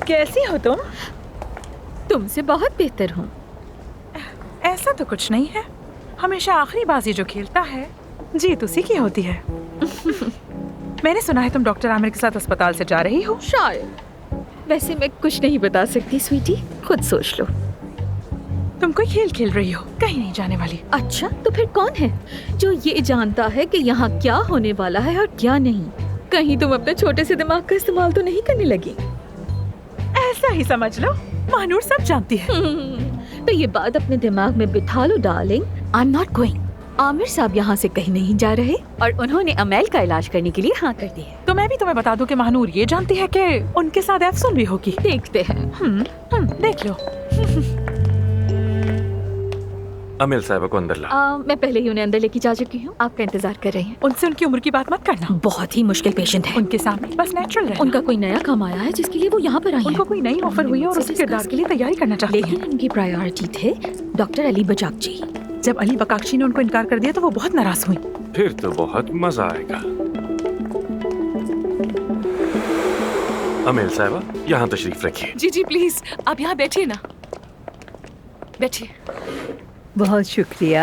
कैसी हो तुम? तुमसे बहुत बेहतर हूँ। ऐसा तो कुछ नहीं है, हमेशा आखिरी बाजी जो खेलता है जीत उसी की होती है। मैंने सुना है तुम डॉक्टर आमिर के साथ अस्पताल से जा रही हो। शायद। वैसे मैं कुछ नहीं बता सकती स्वीटी, खुद सोच लो। तुम कोई खेल खेल रही हो, कहीं नहीं जाने वाली। अच्छा, तो फिर कौन है जो ये जानता है कि यहाँ क्या होने वाला है और क्या नहीं? कहीं तुम अपने छोटे से दिमाग का इस्तेमाल तो नहीं करने लगी? ऐसा ही समझ लो, महानूर सब जानती है। तो ये बात अपने दिमाग में बिठा लो darling. I am not going. Aamir साहब यहाँ से कहीं नहीं जा रहे और उन्होंने अमेल का इलाज करने के लिए हाँ कर दी है। तो मैं भी तुम्हें बता दूं कि महानूर ये जानती है कि उनके साथ अफसून भी होगी। देखते हैं। देख लो। अमिल साहब को अंदर ला। मैं पहले ही उन्हें अंदर लेके जा चुकी हूँ, आपका इंतजार कर रही हैं। उनसे उनकी उम्र की बात मत करना, बहुत ही मुश्किल पेशेंट है। उनके सामने बस नेचुरल रहना। उनका कोई नया काम आया है जिसके लिए वो यहाँ पर आई उनको हैं। कोई नई ऑफर हुई है और उस किरदार के लिए तैयारी करना चाहती हैं। लेकिन उनकी प्रायोरिटी थे डॉक्टर अली बजाकची। जब अली बकाक्षी ने उनको इनकार कर दिया तो वो बहुत नाराज हुई। फिर तो बहुत मजा आएगा। अमिल साहब यहाँ तशरीफ रखिए। जी जी प्लीज, आप यहाँ बैठिए ना, बैठिए। बहुत शुक्रिया।